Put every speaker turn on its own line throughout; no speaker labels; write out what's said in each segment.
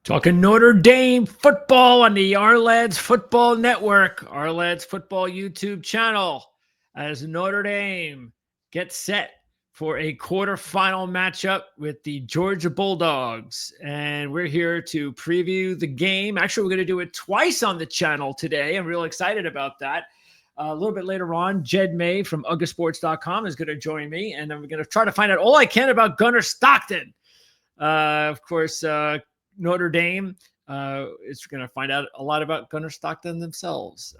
Talking Notre Dame football on the Our Lads Football Network, Our Lads Football YouTube channel, as Notre Dame gets set for a quarterfinal matchup with the Georgia Bulldogs. And we're here to preview the game. Actually, we're going to do it twice on the channel today. I'm real excited about that. A little bit later on, Jed May from UGAsports.com is going to join me, and I'm going to try to find out all I can about Gunnar Stockton. Of course, Notre Dame is going to find out a lot about Gunnar Stockton themselves.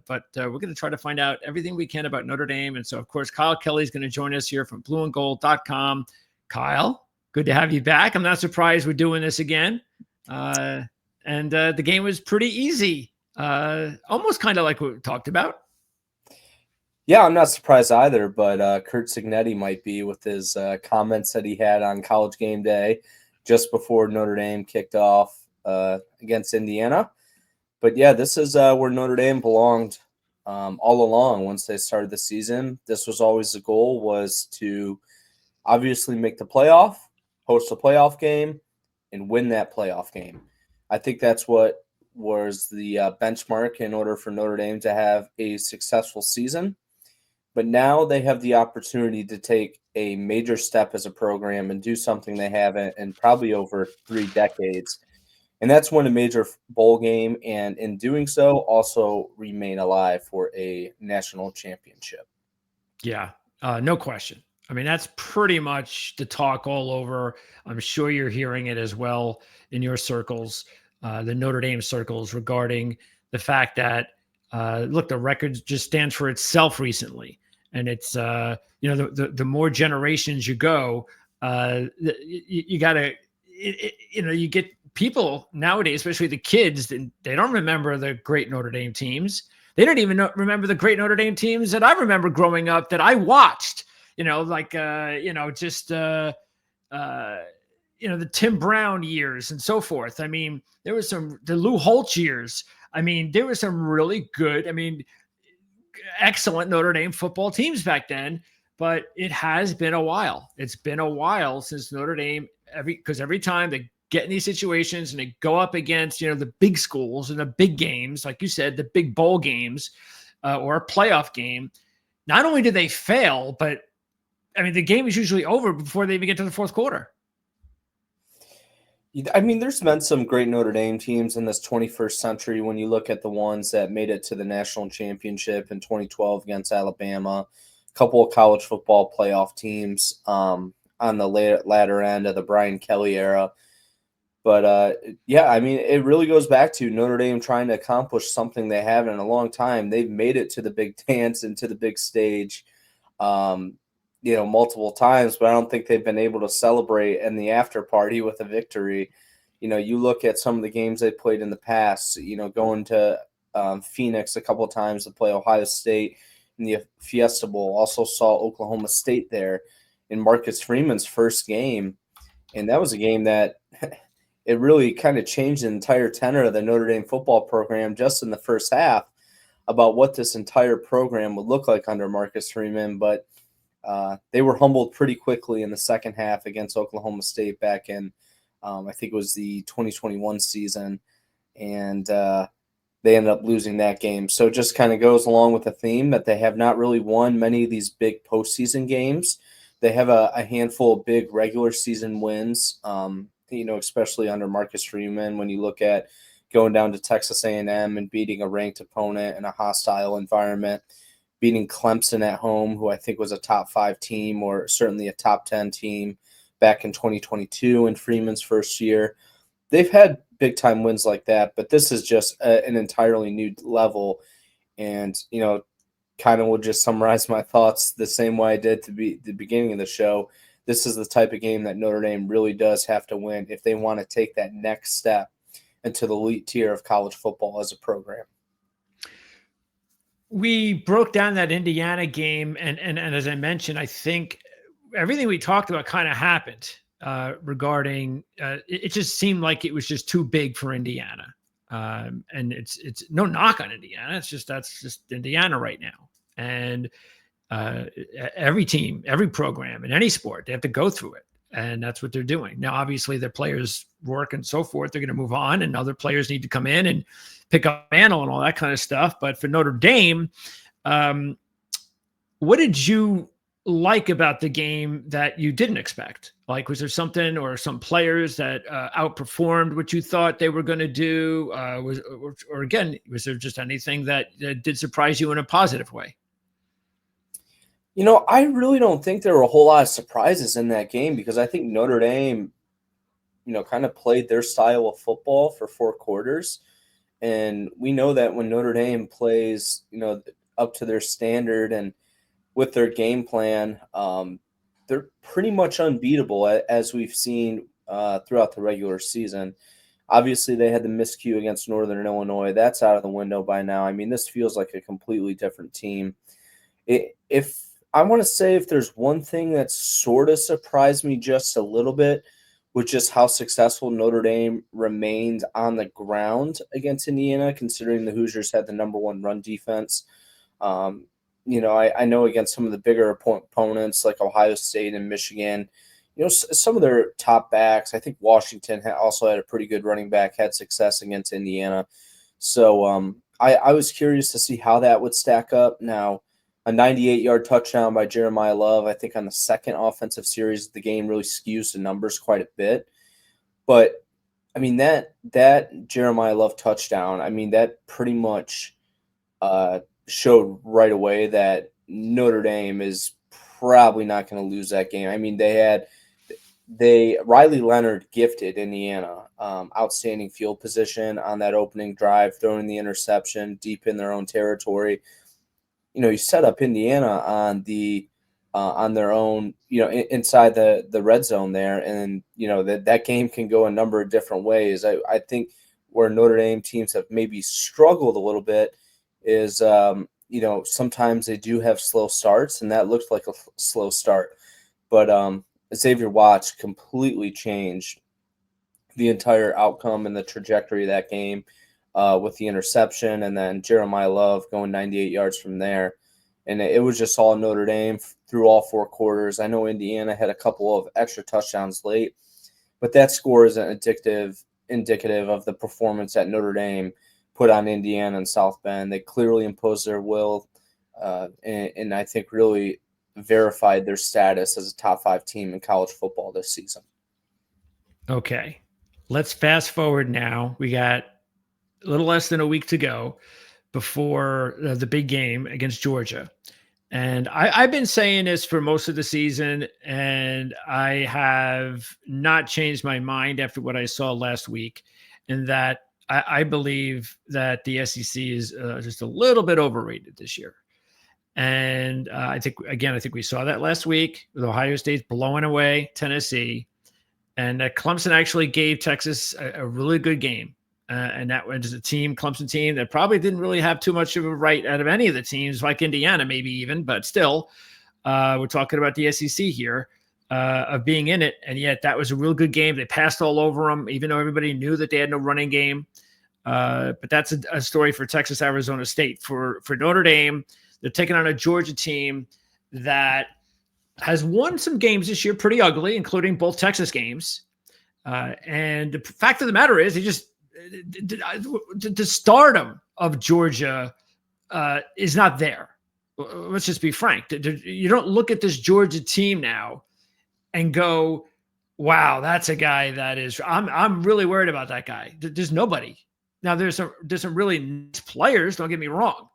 But we're going to try to find out everything we can about Notre Dame. And so, of course, Kyle Kelly is going to join us here from blueandgold.com. Kyle, good to have you back. I'm not surprised we're doing this again. And the game was pretty easy, almost kind of like what we talked about.
Yeah, I'm not surprised either, but Kurt Signetti might be with his comments that he had on College Game Day just before Notre Dame kicked off against Indiana. But yeah, this is where Notre Dame belonged all along once they started the season. This was always the goal, was to obviously make the playoff, host a playoff game, and win that playoff game. I think that's what was the benchmark in order for Notre Dame to have a successful season. But now they have the opportunity to take a major step as a program and do something they haven't in probably over 3 decades. And that's win a major bowl game, and in doing so, also remain alive for a national championship.
Yeah, no question. I mean, that's pretty much the talk all over. I'm sure you're hearing it as well in your circles, the Notre Dame circles, regarding the fact that, look, the record just stands for itself recently. And it's, the more generations you go, you got to, you get people nowadays, especially the kids, they don't remember the great Notre Dame teams. They don't even remember the great Notre Dame teams that I remember growing up that I watched, the Tim Brown years and so forth. I mean, there was the Lou Holtz years. I mean, there were some really good, excellent Notre Dame football teams back then, but it has been a while. It's been a while since Notre Dame, because every time they get in these situations and they go up against, the big schools and the big games, like you said, the big bowl games or a playoff game, not only do they fail, but the game is usually over before they even get to the fourth quarter.
There's been some great Notre Dame teams in this 21st century when you look at the ones that made it to the national championship in 2012 against Alabama, a couple of college football playoff teams on the latter end of the Brian Kelly era. But, it really goes back to Notre Dame trying to accomplish something they haven't in a long time. They've made it to the big dance and to the big stage multiple times, but I don't think they've been able to celebrate in the after party with a victory. You look at some of the games they played in the past, going to Phoenix a couple of times to play Ohio State in the Fiesta Bowl, also saw Oklahoma State there in Marcus Freeman's first game. And that was a game that it really kind of changed the entire tenor of the Notre Dame football program just in the first half about what this entire program would look like under Marcus Freeman. But they were humbled pretty quickly in the second half against Oklahoma State back in, I think it was the 2021 season, and they ended up losing that game. So it just kind of goes along with the theme that they have not really won many of these big postseason games. They have a handful of big regular season wins, especially under Marcus Freeman. When you look at going down to Texas A&M and beating a ranked opponent in a hostile environment, beating Clemson at home, who I think was a top 5 team or certainly a top 10 team back in 2022 in Freeman's first year. They've had big-time wins like that, but this is just an entirely new level. And, kind of will just summarize my thoughts the same way I did to be the beginning of the show. This is the type of game that Notre Dame really does have to win if they want to take that next step into the elite tier of college football as a program.
We broke down that Indiana game, and as I mentioned, I think everything we talked about kind of happened regarding it just seemed like it was just too big for Indiana. And it's no knock on Indiana. That's just Indiana right now. And every team, every program in any sport, they have to go through it. And that's what they're doing. Now, obviously, their players work and so forth. They're going to move on, and other players need to come in and pick up mantle and all that kind of stuff. But for Notre Dame, what did you like about the game that you didn't expect? Like, was there something or some players that outperformed what you thought they were going to do? Or again, was there just anything that did surprise you in a positive way?
I really don't think there were a whole lot of surprises in that game because I think Notre Dame, kind of played their style of football for 4 quarters. And we know that when Notre Dame plays, up to their standard and with their game plan, they're pretty much unbeatable, as we've seen throughout the regular season. Obviously, they had the miscue against Northern Illinois. That's out of the window by now. I mean, this feels like a completely different team. If I want to say if there's one thing that sort of surprised me just a little bit, with just how successful Notre Dame remained on the ground against Indiana, considering the Hoosiers had the #1 run defense. I know against some of the bigger opponents like Ohio State and Michigan, some of their top backs, I think Washington also had a pretty good running back, had success against Indiana. So I was curious to see how that would stack up. Now, a 98-yard touchdown by Jeremiah Love, I think on the second offensive series of the game really skews the numbers quite a bit. But, I mean, that Jeremiah Love touchdown, I mean, that pretty much showed right away that Notre Dame is probably not going to lose that game. I mean, Riley Leonard gifted Indiana outstanding field position on that opening drive, throwing the interception deep in their own territory. You set up Indiana on their own, inside the red zone there, and that game can go a number of different ways. I think where Notre Dame teams have maybe struggled a little bit is sometimes they do have slow starts, and that looked like a slow start, but Xavier Watts completely changed the entire outcome and the trajectory of that game. With the interception, and then Jeremiah Love going 98 yards from there. And it was just all Notre Dame through all 4 quarters. I know Indiana had a couple of extra touchdowns late, but that score isn't indicative of the performance that Notre Dame put on Indiana and South Bend. They clearly imposed their will, and I think really verified their status as a top 5 team in college football this season.
Okay, let's fast forward now. We got a little less than a week to go before the big game against Georgia. And I've been saying this for most of the season, and I have not changed my mind after what I saw last week, in that I believe that the SEC is just a little bit overrated this year. And I think we saw that last week with Ohio State blowing away Tennessee. And Clemson actually gave Texas a really good game. And that was a Clemson team that probably didn't really have too much of a right out of any of the teams, like Indiana, maybe even, but still, we're talking about the SEC here of being in it. And yet that was a real good game. They passed all over them, even though everybody knew that they had no running game. But that's a story for Texas, Arizona State. For Notre Dame, they're taking on a Georgia team that has won some games this year pretty ugly, including both Texas games. And the fact of the matter is, the stardom of Georgia is not there. Let's just be frank. You don't look at this Georgia team now and go, wow, that's a guy that is, I'm really worried about that guy. There's nobody. Now there's some really nice players, don't get me wrong.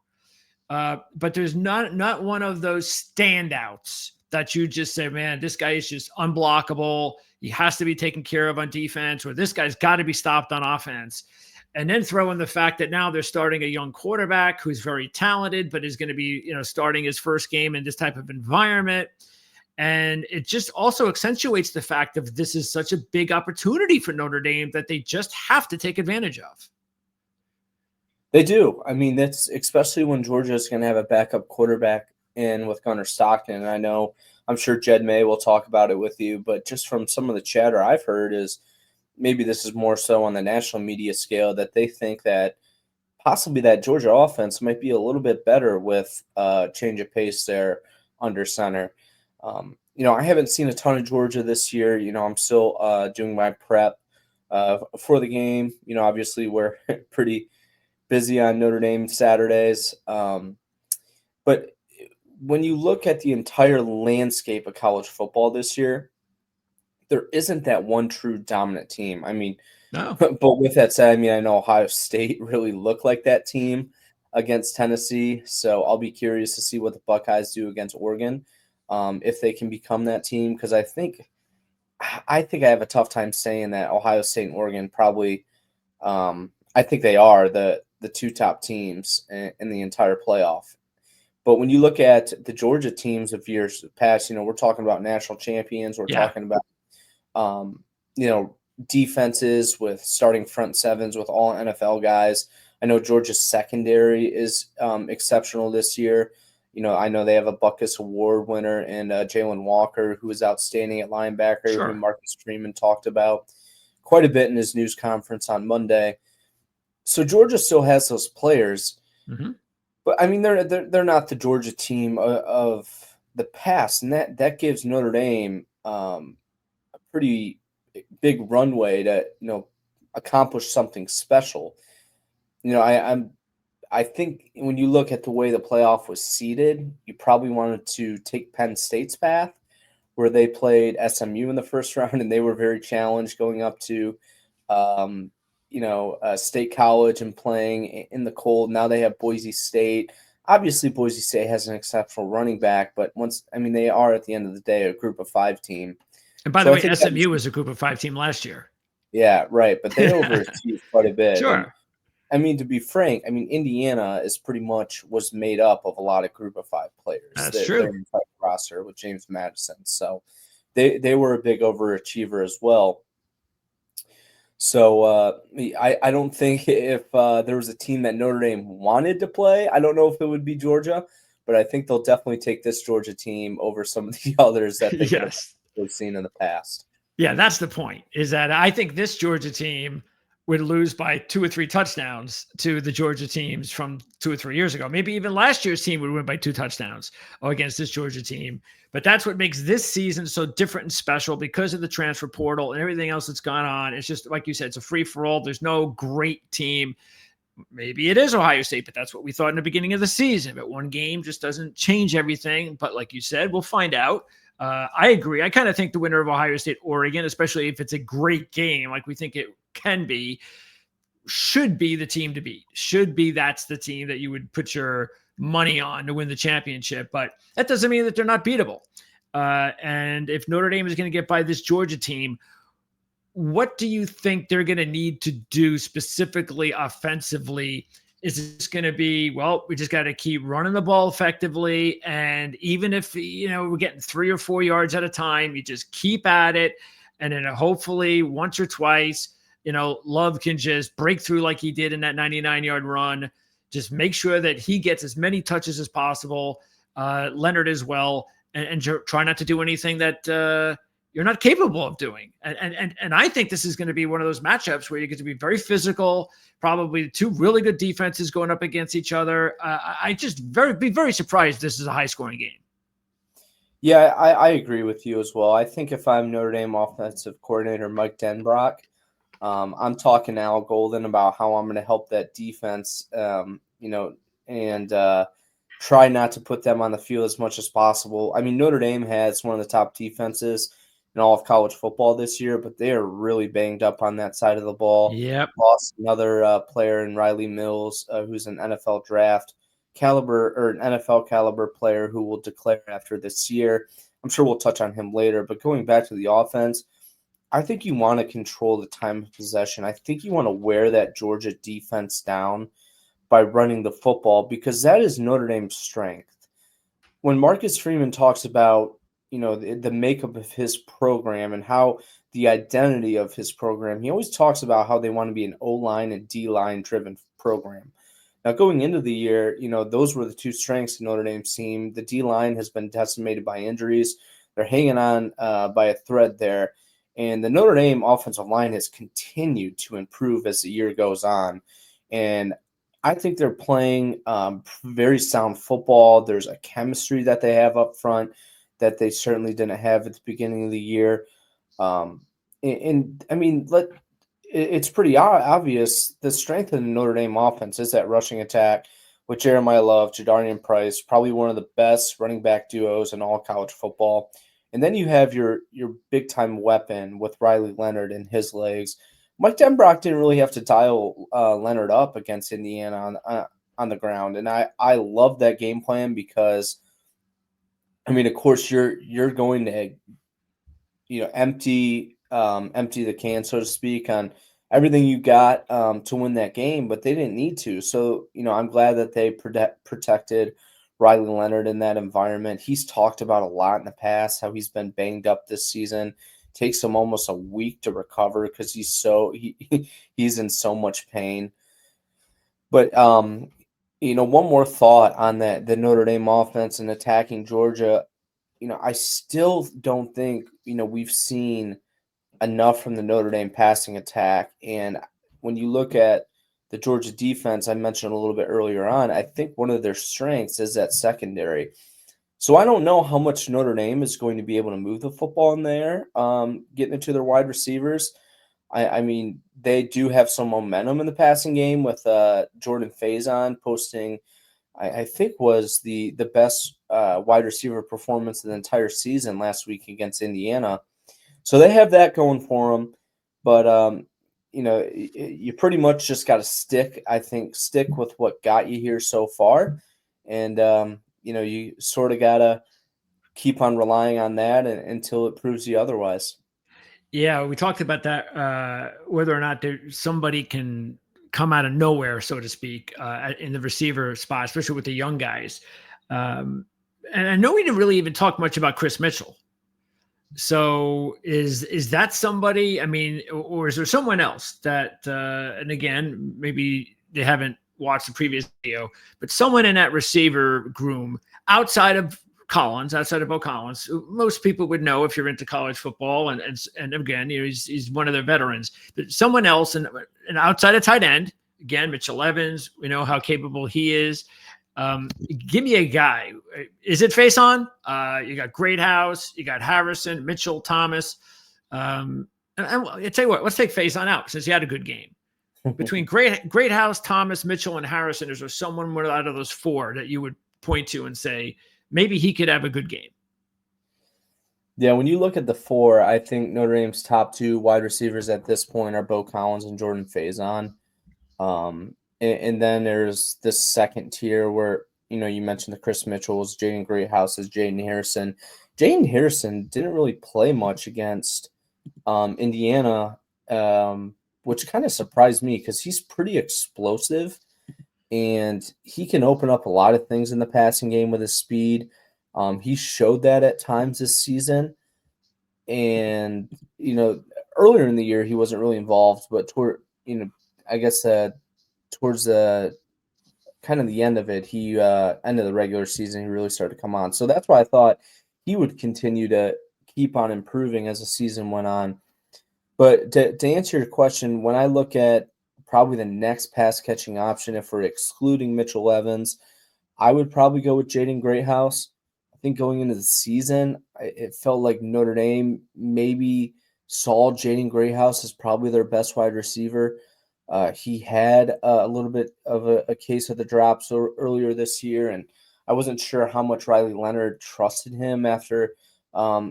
But there's not one of those standouts that you just say, man, this guy is just unblockable. He has to be taken care of on defense, or this guy's got to be stopped on offense. And then throw in the fact that now they're starting a young quarterback who's very talented, but is going to be, starting his first game in this type of environment. And it just also accentuates the fact that this is such a big opportunity for Notre Dame that they just have to take advantage of.
They do. I mean, that's especially when Georgia is going to have a backup quarterback in with Gunnar Stockton. And I'm sure Jed May will talk about it with you, but just from some of the chatter I've heard is maybe this is more so on the national media scale that they think that possibly that Georgia offense might be a little bit better with change of pace there under center. I haven't seen a ton of Georgia this year. I'm still doing my prep for the game. Obviously we're pretty busy on Notre Dame Saturdays. But when you look at the entire landscape of college football this year, there isn't that one true dominant team. I mean,
No.
but with that said, I mean, I know Ohio State really looked like that team against Tennessee, so I'll be curious to see what the Buckeyes do against Oregon, if they can become that team. Because I think I have a tough time saying that Ohio State and Oregon probably. I think they are the two top teams in the entire playoff. But when you look at the Georgia teams of years past, we're talking about national champions. We're
Yeah.
talking about um, defenses with starting front sevens with all NFL guys. I know Georgia's secondary is exceptional this year. I know they have a Butkus Award winner and Jalen Walker, who is outstanding at linebacker, who
Sure.
Marcus Freeman talked about quite a bit in his news conference on Monday. So Georgia still has those players,
Hmm.
but I mean they're not the Georgia team of the past, and that gives Notre Dame a pretty big runway to accomplish something special. I think when you look at the way the playoff was seeded, you probably wanted to take Penn State's path, where they played SMU in the first round, and they were very challenged going up to, State College and playing in the cold. Now they have Boise State. Obviously, Boise State has an exceptional running back, but they are at the end of the day a group of 5 team.
And by the
So I
way,
think that was,
SMU was a group of 5 team last year.
yeah, right. But they overachieved quite a bit. And
Sure.
I mean, to be frank, Indiana is pretty much was made up of a lot of group of 5 players.
That's
Their
true.
entire roster with James Madison. So they were a big overachiever as well. So I don't think if there was a team that Notre Dame wanted to play, I don't know if it would be Georgia, but I think they'll definitely take this Georgia team over some of the others that they could have
Yes.
seen in the past.
Yeah, that's the point, is that I think this Georgia team would lose by 2 or 3 touchdowns to the Georgia teams from 2 or 3 years ago. Maybe even last year's team would win by 2 touchdowns against this Georgia team. But that's what makes this season so different and special because of the transfer portal and everything else that's gone on. It's just, like you said, it's a free-for-all. There's no great team. Maybe it is Ohio State, but that's what we thought in the beginning of the season. But one game just doesn't change everything. But like you said, we'll find out. I agree. I kind of think the winner of Ohio State, Oregon, especially if it's a great game like we think it can be, should be the team to beat. That's the team that you would put your money on to win the championship. But that doesn't mean that they're not beatable. And if Notre Dame is going to get by this Georgia team, what do you think they're going to need to do specifically offensively? Is this going to be, well, we just got to keep running the ball effectively. And even if, we're getting 3 or 4 yards at a time, you just keep at it. And then hopefully once or twice, Love can just break through like he did in that 99-yard run. Just make sure that he gets as many touches as possible. Leonard as well. And try not to do anything that, you're not capable of doing. And I think this is going to be one of those matchups where you get to be very physical, probably 2 really good defenses going up against each other. I just be very surprised this is a high scoring game.
Yeah, I agree with you as well. I think if I'm Notre Dame offensive coordinator Mike Denbrock, I'm talking to Al Golden about how I'm going to help that defense, and try not to put them on the field as much as possible. I mean, Notre Dame has one of the top defenses in all of college football this year, but they are really banged up on that side of the ball.
Yep.
Lost another player in Riley Mills, who's an NFL draft caliber or an NFL caliber player who will declare after this year. I'm sure we'll touch on him later, but going back to the offense, I think you want to control the time of possession. I think you want to wear that Georgia defense down by running the football because that is Notre Dame's strength. When Marcus Freeman talks about the makeup of his program and how the identity of his program, he always talks about how they want to be an O-line and D-line driven program. Now, going into the year, those were the 2 strengths of Notre Dame's team. The D-line has been decimated by injuries. They're hanging on by a thread there. And the Notre Dame offensive line has continued to improve as the year goes on. And I think they're playing very sound football. There's a chemistry that they have up front. that they certainly didn't have at the beginning of the year. And I mean, it's pretty obvious the strength of the Notre Dame offense is that rushing attack with Jeremiah Love, Jadarian Price, probably one of the best running back duos in all college football. And then you have your big time weapon with Riley Leonard and his legs. Mike Denbrock didn't really have to dial Leonard up against Indiana on the ground, and I love that game plan because, I mean, of course you're going to empty the can, so to speak, on everything you got to win that game, but they didn't need to. So I'm glad that they protected Riley Leonard in that environment. He's talked about a lot in the past how he's been banged up this season. Takes him almost a week to recover because he's in so much pain. But one more thought on the Notre Dame offense and attacking Georgia. I still don't think we've seen enough from the Notre Dame passing attack. And when you look at the Georgia defense, I mentioned a little bit earlier on, I think one of their strengths is that secondary. So I don't know how much Notre Dame is going to be able to move the football in there, getting into their wide receivers. I mean, they do have some momentum in the passing game with Jordan Faison posting, I think was the best wide receiver performance of the entire season last week against Indiana. So they have that going for them. But, you pretty much just got to stick with what got you here so far. And, you sort of got to keep on relying on that until it proves you otherwise.
Yeah, we talked about that, whether or not somebody can come out of nowhere, so to speak, in the receiver spot, especially with the young guys. And I know we didn't really even talk much about Chris Mitchell. So is that somebody? I mean, or is there someone else that? And again, maybe they haven't watched the previous video, but someone in that receiver groom outside of Bo Collins, most people would know if you're into college football, and again, he's one of the veterans. But someone else, and outside of tight end, again, Mitchell Evans, we know how capable he is. Give me a guy. Is it Faison? You got Greathouse, you got Harrison, Mitchell, Thomas. And I tell you what, let's take Faison out since he had a good game. Between Greathouse, Thomas, Mitchell, and Harrison, is there someone out of those four that you would point to and say maybe he could have a good game?
Yeah, when you look at the four, I think Notre Dame's top two wide receivers at this point are Bo Collins and Jordan Faison. And then there's this second tier where, you mentioned the Chris Mitchells, Jaden Greathouses, Jaden Harrison. Jaden Harrison didn't really play much against Indiana, which kind of surprised me because he's pretty explosive and he can open up a lot of things in the passing game with his speed. He showed that at times this season. And, earlier in the year, he wasn't really involved, but I guess towards the kind of the end of it, end of the regular season, he really started to come on. So that's why I thought he would continue to keep on improving as the season went on. But to answer your question, when I look at probably the next pass catching option, if we're excluding Mitchell Evans, I would probably go with Jaden Greathouse. I think going into the season, it felt like Notre Dame maybe saw Jaden Greathouse as probably their best wide receiver. He had a little bit of a case of the drops earlier this year, and I wasn't sure how much Riley Leonard trusted him after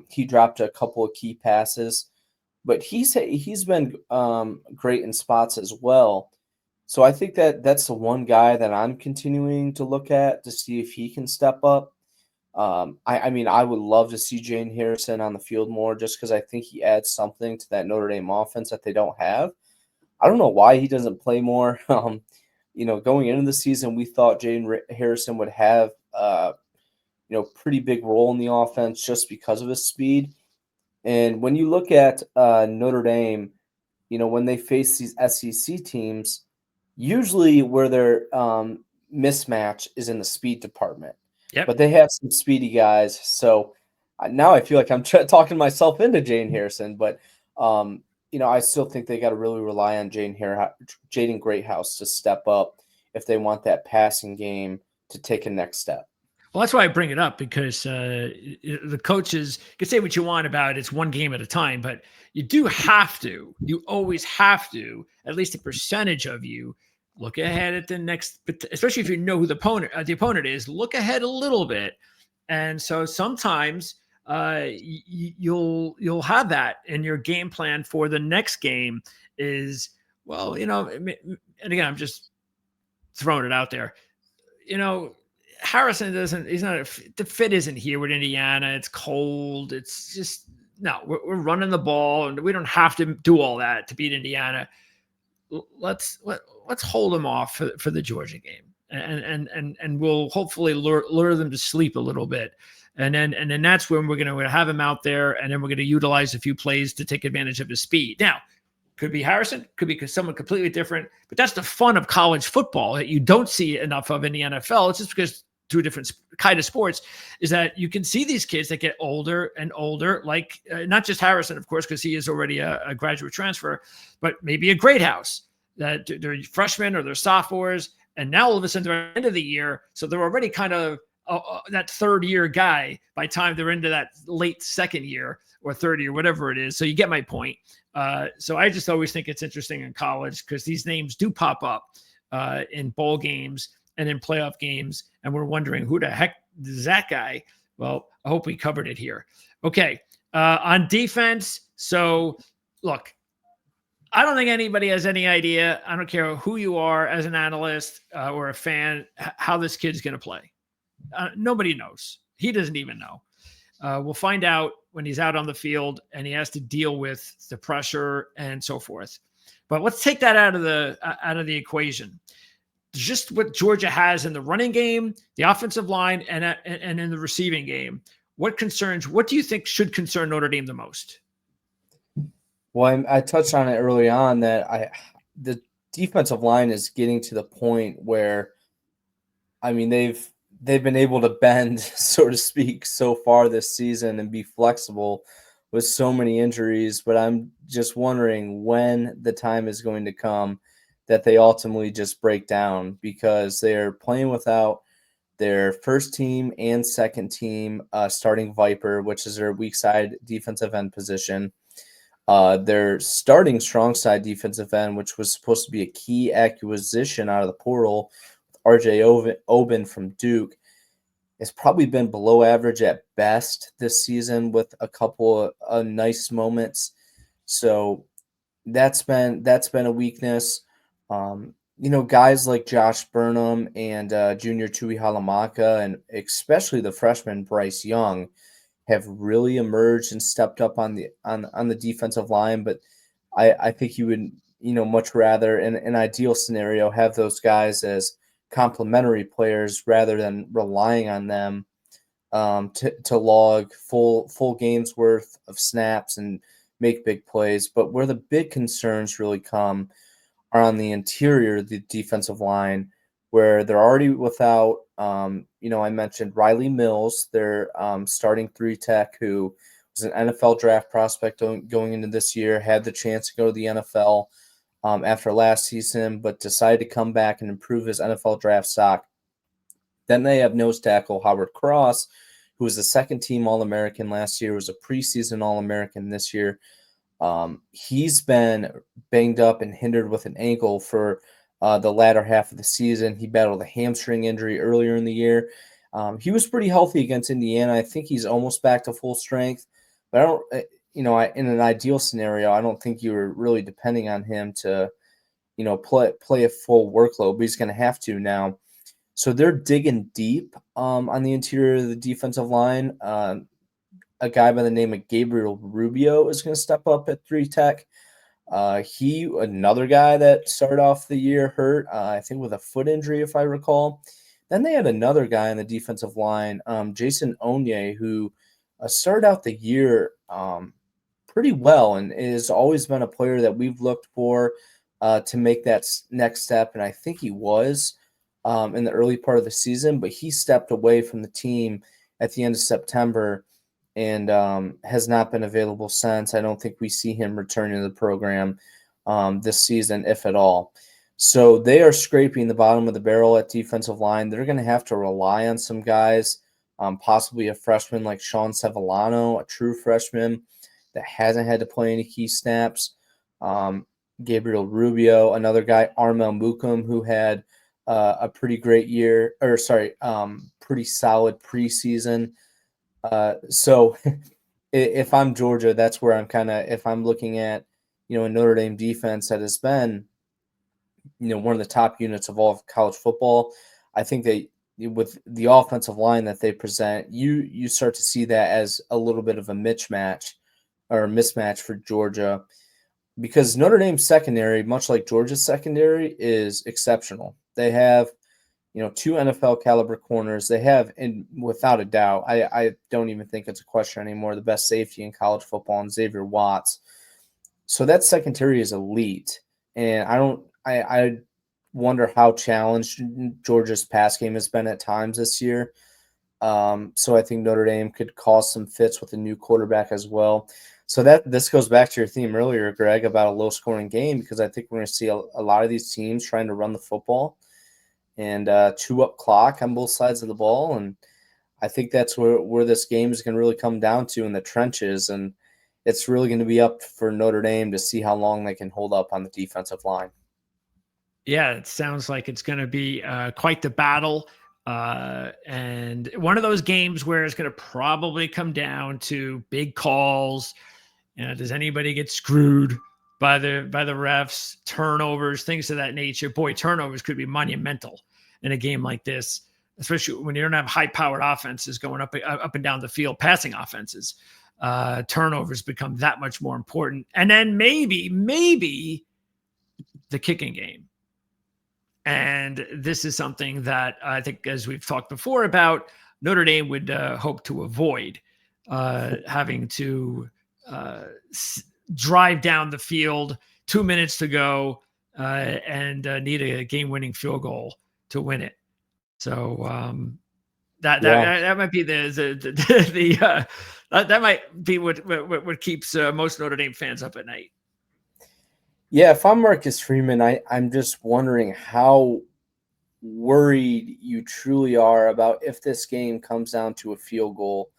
he dropped a couple of key passes. But he's been great in spots as well. So I think that's the one guy that I'm continuing to look at to see if he can step up. I mean, I would love to see Jane Harrison on the field more just because I think he adds something to that Notre Dame offense that they don't have. I don't know why he doesn't play more. Going into the season, we thought Jaden Harrison would have pretty big role in the offense just because of his speed. And when you look at Notre Dame, when they face these SEC teams, usually where their mismatch is in the speed department.
Yep.
But they have some speedy guys. So now I feel like I'm talking myself into Jane Harrison. But, I still think they got to really rely on Jaden Greathouse to step up if they want that passing game to take a next step.
Well, that's why I bring it up, because the coaches can say what you want about it's one game at a time, but you always have to, at least a percentage of you, look ahead at the next, especially if you know who the opponent is, look ahead a little bit. And so sometimes you'll have that in your game plan for the next game is, well, and again, I'm just throwing it out there. Harrison the fit isn't here with Indiana. It's cold. It's just, no, we're running the ball and we don't have to do all that to beat Indiana. Let's hold them off for the Georgia game, and we'll hopefully lure them to sleep a little bit. And then that's when we're going to have him out there, and then we're going to utilize a few plays to take advantage of his speed. Now, could be Harrison, could be someone completely different, but that's the fun of college football that you don't see enough of in the NFL. It's just because two different kind of sports is that you can see these kids that get older and older, like not just Harrison, of course, because he is already a graduate transfer, but maybe a great house that they're freshmen or they're sophomores. And now all of a sudden they're at the end of the year. So they're already kind of that third year guy by the time they're into that late second year or third year, whatever it is. So you get my point. So I just always think it's interesting in college because these names do pop up in bowl games and in playoff games. And we're wondering who the heck is that guy? Well, I hope we covered it here. Okay. On defense. So look, I don't think anybody has any idea. I don't care who you are as an analyst or a fan, how this kid's going to play. Nobody knows. He doesn't even know. We'll find out when he's out on the field and he has to deal with the pressure and so forth. But let's take that out of the equation. Just what Georgia has in the running game, the offensive line, and in the receiving game. What do you think should concern Notre Dame the most?
Well, I touched on it early on that the defensive line is getting to the point where, I mean, they've been able to bend, so to speak, so far this season and be flexible with so many injuries. But I'm just wondering when the time is going to come that they ultimately just break down, because they're playing without their first team and second team starting Viper, which is their weak side defensive end position. Their starting strong side defensive end, which was supposed to be a key acquisition out of the portal, RJ Oben from Duke, has probably been below average at best this season with a couple of nice moments. So that's been a weakness. Guys like Josh Burnham and junior Tui Halamaka, and especially the freshman Bryce Young, have really emerged and stepped up on the defensive line. But I think you would much rather, in an ideal scenario, have those guys as complementary players rather than relying on them to log full games worth of snaps and make big plays. But where the big concerns really come are on the interior of the defensive line, where they're already without, I mentioned Riley Mills, their starting 3-tech, who was an NFL draft prospect going into this year, had the chance to go to the NFL after last season, but decided to come back and improve his NFL draft stock. Then they have nose tackle Howard Cross, who was a second-team All-American last year, was a preseason All-American this year. He's been banged up and hindered with an ankle for the latter half of the season. He battled a hamstring injury earlier in the year. He was pretty healthy against Indiana. I think he's almost back to full strength. But I don't, in an ideal scenario, I don't think you were really depending on him to, play a full workload. But he's going to have to now. So they're digging deep on the interior of the defensive line. A guy by the name of Gabriel Rubio is going to step up at 3-tech. Another guy that started off the year hurt, I think with a foot injury, if I recall. Then they had another guy on the defensive line, Jason Onye, who started out the year pretty well and has always been a player that we've looked for to make that next step. And I think he was in the early part of the season, but he stepped away from the team at the end of September and has not been available since. I don't think we see him returning to the program this season, if at all. So they are scraping the bottom of the barrel at defensive line. They're going to have to rely on some guys possibly a freshman like Sean Sevillano, a true freshman that hasn't had to play any key snaps. Gabriel Rubio, another guy, Armel Mukum, who had a pretty great year, pretty solid preseason. So if I'm Georgia, that's where I'm if I'm looking at, a Notre Dame defense that has been, one of the top units of all of college football, I think that with the offensive line that they present, you start to see that as a little bit of a mismatch for Georgia, because Notre Dame's secondary, much like Georgia's secondary, is exceptional. They have, two NFL caliber corners. They have, and without a doubt, I don't even think it's a question anymore, the best safety in college football, and Xavier Watts. So that secondary is elite. And I wonder how challenged Georgia's pass game has been at times this year. So I think Notre Dame could cause some fits with a new quarterback as well. So this goes back to your theme earlier, Greg, about a low-scoring game, because I think we're going to see a lot of these teams trying to run the football and chew up clock on both sides of the ball. And I think that's where this game is going to really come down to, in the trenches. And it's really going to be up for Notre Dame to see how long they can hold up on the defensive line.
Yeah, it sounds like it's going to be quite the battle. And one of those games where it's going to probably come down to big calls. Does anybody get screwed by the refs, turnovers, things of that nature? Boy, turnovers could be monumental in a game like this, especially when you don't have high-powered offenses going up and down the field, passing offenses. Turnovers become that much more important. And then maybe the kicking game. And this is something that I think, as we've talked before about, Notre Dame would hope to avoid having to drive down the field, 2 minutes to go, and need a game-winning field goal to win it. So that might be that might be what keeps most Notre Dame fans up at night.
Yeah, if I'm Marcus Freeman, I'm just wondering how worried you truly are about if this game comes down to a field goal,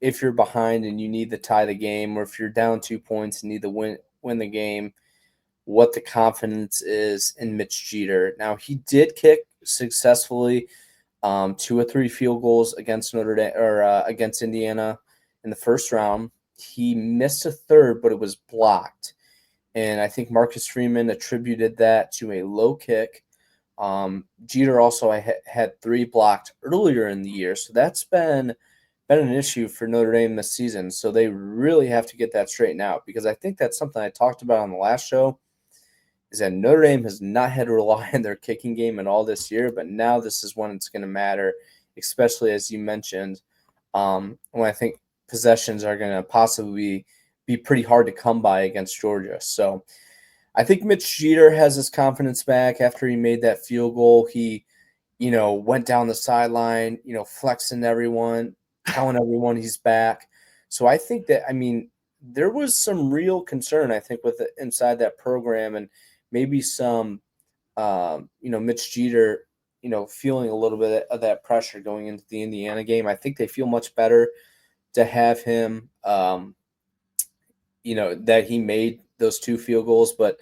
if you're behind and you need to tie the game, or if you're down 2 points and need to win the game, what the confidence is in Mitch Jeter. Now, he did kick successfully 2 or 3 field goals against Notre Dame or against Indiana in the first round. He missed a third, but it was blocked. And I think Marcus Freeman attributed that to a low kick. Jeter also had 3 blocked earlier in the year. So that's been an issue for Notre Dame this season. So they really have to get that straightened out, because I think that's something I talked about on the last show, is that Notre Dame has not had to rely on their kicking game at all this year. But now this is when it's going to matter, especially as you mentioned, when I think possessions are going to possibly be pretty hard to come by against Georgia. So I think Mitch Jeter has his confidence back after he made that field goal. He, went down the sideline, flexing everyone, telling everyone he's back. So I think that, there was some real concern, I think, with inside that program, and maybe some, Mitch Jeter, feeling a little bit of that pressure going into the Indiana game. I think they feel much better to have him, that he made those 2 field goals. But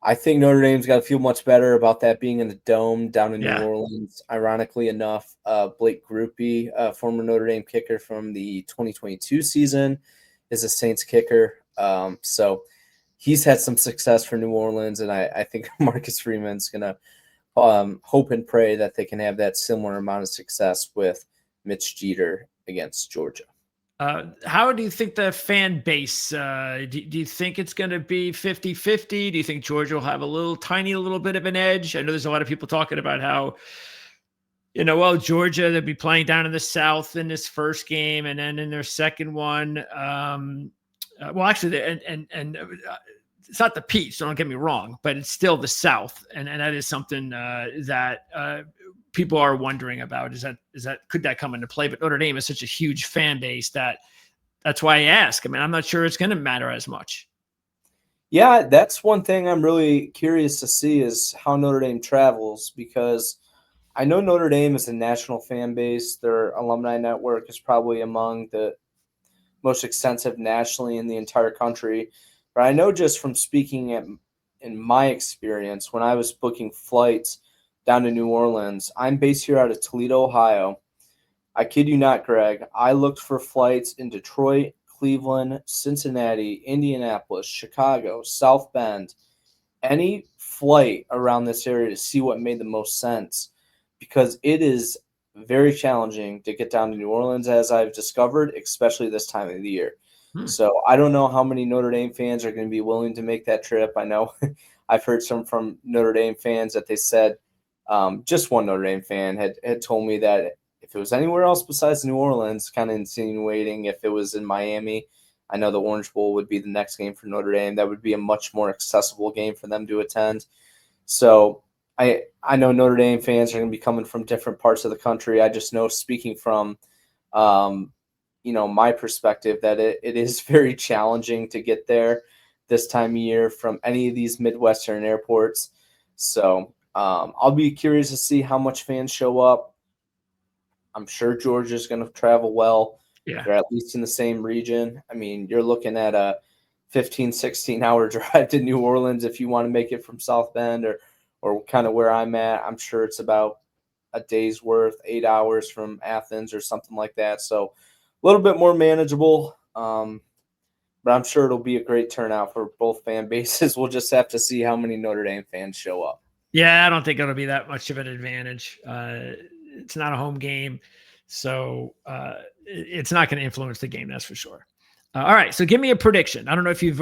I think Notre Dame's got to feel much better about that being in the Dome down in New Orleans. Ironically enough, Blake Grupe, former Notre Dame kicker from the 2022 season, is a Saints kicker. So he's had some success for New Orleans, and I think Marcus Freeman's going to hope and pray that they can have that similar amount of success with Mitch Jeter against Georgia.
How do you think the fan base, do you think it's going to be 50-50? Do you think Georgia will have a tiny little bit of an edge? I know there's a lot of people talking about how, Georgia, they'll be playing down in the South in this first game, and then in their second one, actually, and it's not the Peach, don't get me wrong, but it's still the South, and that is something that people are wondering about. Is that could that come into play? But Notre Dame is such a huge fan base that's why I ask. I'm not sure it's going to matter as much.
Yeah, that's one thing I'm really curious to see, is how Notre Dame travels, because I know Notre Dame is a national fan base. Their alumni network is probably among the most extensive nationally in the entire country. But I know just from speaking in my experience when I was booking flights down to New Orleans, I'm based here out of Toledo, Ohio. I kid you not, Greg. I looked for flights in Detroit, Cleveland, Cincinnati, Indianapolis, Chicago, South Bend, any flight around this area to see what made the most sense because it is very challenging to get down to New Orleans, as I've discovered, especially this time of the year. So I don't know how many Notre Dame fans are going to be willing to make that trip. I know I've heard some from Notre Dame fans that they said just one Notre Dame fan had told me that if it was anywhere else besides New Orleans, kind of insinuating if it was in Miami, I know the Orange Bowl would be the next game for Notre Dame. That would be a much more accessible game for them to attend. So I know Notre Dame fans are going to be coming from different parts of the country. I just know, speaking from my perspective, that it is very challenging to get there this time of year from any of these Midwestern airports. So I'll be curious to see how much fans show up. I'm sure Georgia's going to travel well.
Yeah.
They're at least in the same region. I mean, you're looking at a 15, 16-hour drive to New Orleans if you want to make it from South Bend or kind of where I'm at. I'm sure it's about a day's worth, 8 hours from Athens or something like that. So a little bit more manageable. But I'm sure it'll be a great turnout for both fan bases. We'll just have to see how many Notre Dame fans show up.
Yeah, I don't think it'll be that much of an advantage. It's not a home game, so it's not going to influence the game, that's for sure. All right, so give me a prediction. I don't know if you've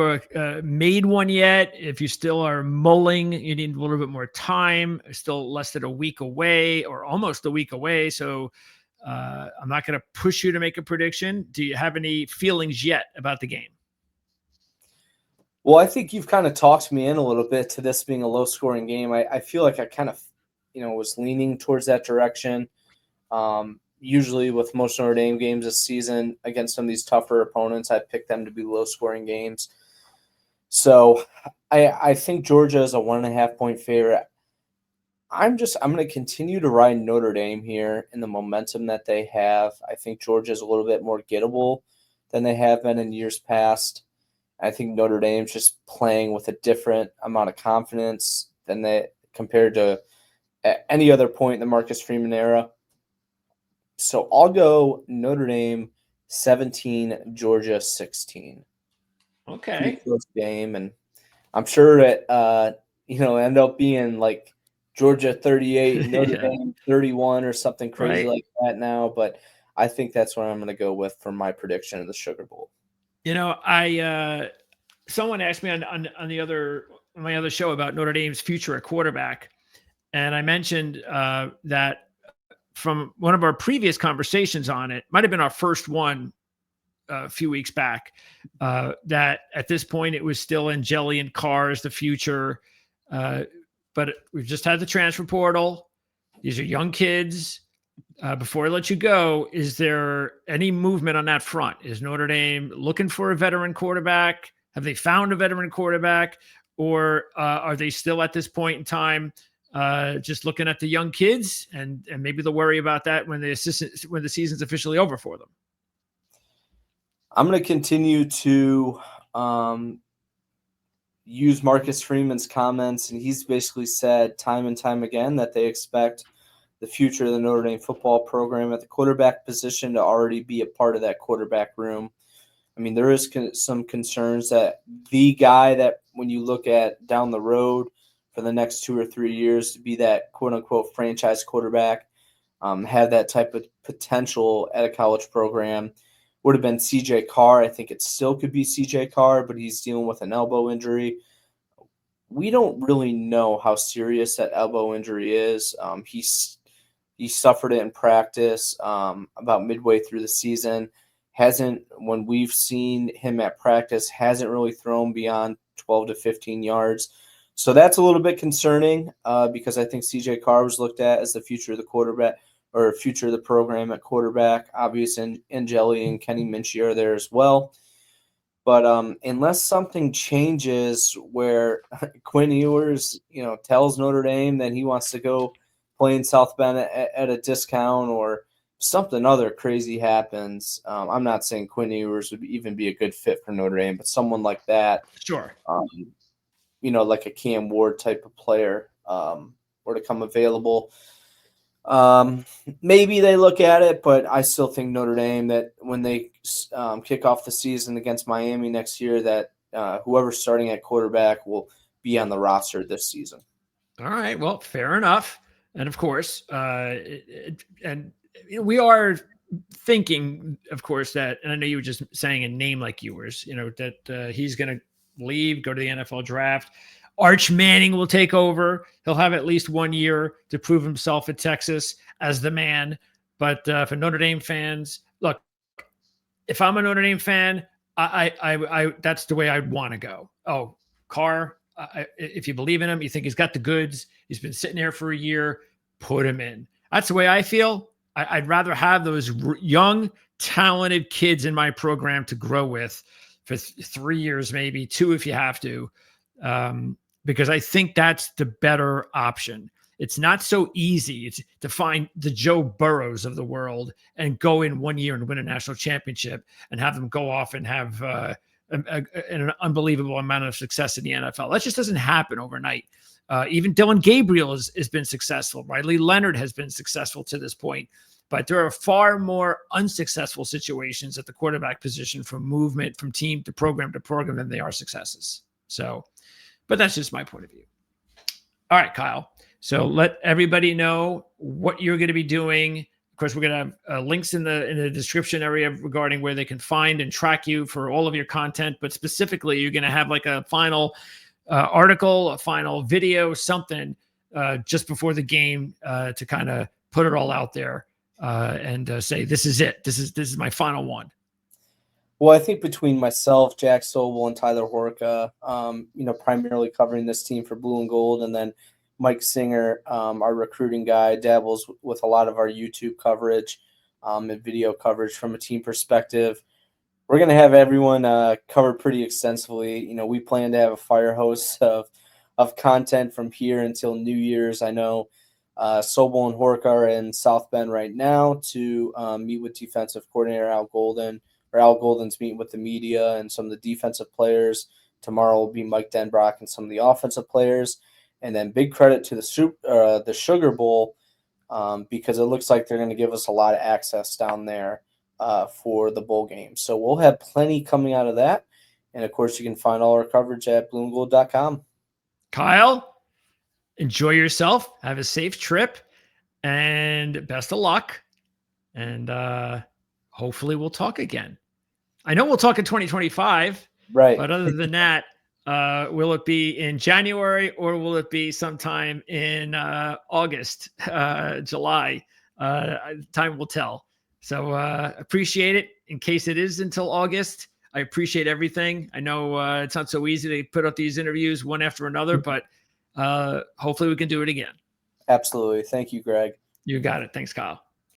made one yet. If you still are mulling, you need a little bit more time. Still less than a week away or almost a week away, so I'm not going to push you to make a prediction. Do you have any feelings yet about the game?
Well, I think you've kind of talked me in a little bit to this being a low-scoring game. I feel like I kind of, was leaning towards that direction. Usually with most Notre Dame games this season against some of these tougher opponents, I pick them to be low-scoring games. So I think Georgia is a 1.5-point favorite. I'm going to continue to ride Notre Dame here in the momentum that they have. I think Georgia is a little bit more gettable than they have been in years past. I think Notre Dame's just playing with a different amount of confidence than they compared to at any other point in the Marcus Freeman era. So I'll go Notre Dame 17, Georgia 16.
Okay.
Pretty close game, and I'm sure it end up being like Georgia 38, Notre Dame 31 or something crazy like that now, but I think that's what I'm going to go with for my prediction of the Sugar Bowl.
Someone asked me on my other show about Notre Dame's future at quarterback, and I mentioned that from one of our previous conversations on it, might have been our first one a few weeks back, that at this point it was still Angeli and Carr as the future, but we've just had the transfer portal. These are young kids. Before I let you go, is there any movement on that front? Is Notre Dame looking for a veteran quarterback? Have they found a veteran quarterback? Or are they still at this point in time just looking at the young kids and maybe they'll worry about that when the season's officially over for them?
I'm going to continue to use Marcus Freeman's comments, and he's basically said time and time again that they expect the future of the Notre Dame football program at the quarterback position to already be a part of that quarterback room. I mean, there is some concerns that the guy that when you look at down the road for the next 2 or 3 years to be that quote-unquote franchise quarterback, have that type of potential at a college program, would have been C.J. Carr. I think it still could be C.J. Carr, but he's dealing with an elbow injury. We don't really know how serious that elbow injury is. He suffered it in practice about midway through the season. When we've seen him at practice, hasn't really thrown beyond 12 to 15 yards. So that's a little bit concerning because I think C.J. Carr was looked at as the future of the quarterback or future of the program at quarterback. Obviously, Angeli and Kenny Minchie are there as well. But unless something changes where Quinn Ewers, tells Notre Dame that he wants to go playing South Bend at a discount or something other crazy happens. I'm not saying Quinn Ewers would even be a good fit for Notre Dame, but someone like that,
Sure.
Like a Cam Ward type of player, were to come available. Maybe they look at it, but I still think Notre Dame, that when they kick off the season against Miami next year, that whoever's starting at quarterback will be on the roster this season.
All right. Well, fair enough. And of course, we are thinking, of course, that, and I know you were just saying a name like yours, that he's going to leave, go to the NFL draft. Arch Manning will take over. He'll have at least 1 year to prove himself at Texas as the man. But for Notre Dame fans, look, if I'm a Notre Dame fan, I that's the way I'd want to go. Oh, Carr, if you believe in him, you think he's got the goods, he's been sitting there for a year, put him in. That's the way I feel. I'd rather have those young, talented kids in my program to grow with for 3 years, maybe 2 if you have to, because I think that's the better option. It's not so easy to find the Joe Burrows of the world and go in 1 year and win a national championship and have them go off and have an unbelievable amount of success in the NFL. That just doesn't happen overnight. Even Dylan Gabriel has been successful. Riley Leonard has been successful to this point. But there are far more unsuccessful situations at the quarterback position from movement from team to program than they are successes. So, but that's just my point of view. All right, Kyle. So let everybody know what you're going to be doing. Of course, we're going to have links in the description area regarding where they can find and track you for all of your content. But specifically, you're going to have like a final article, a final video, something just before the game to kind of put it all out there and say, this is it. This is my final one.
Well, I think between myself, Jack Sobel, and Tyler Horka, primarily covering this team for Blue and Gold, and then Mike Singer, our recruiting guy, dabbles with a lot of our YouTube coverage and video coverage from a team perspective. We're going to have everyone covered pretty extensively. We plan to have a fire hose of content from here until New Year's. I know Sobel and Horka are in South Bend right now to meet with defensive coordinator Al Golden. Al Golden's meeting with the media and some of the defensive players. Tomorrow will be Mike Denbrock and some of the offensive players. And then big credit to the Sugar Bowl because it looks like they're going to give us a lot of access down there for the bowl game. So we'll have plenty coming out of that. And, of course, you can find all our coverage at blueandgold.com.
Kyle, enjoy yourself. Have a safe trip. And best of luck. And hopefully we'll talk again. I know we'll talk in 2025.
Right.
But other than that, will it be in January or will it be sometime in August, July? Time will tell. So appreciate it. In case it is until August, I appreciate everything. I know it's not so easy to put up these interviews one after another, but hopefully we can do it again.
Absolutely. Thank you, Greg.
You got it. Thanks, Kyle.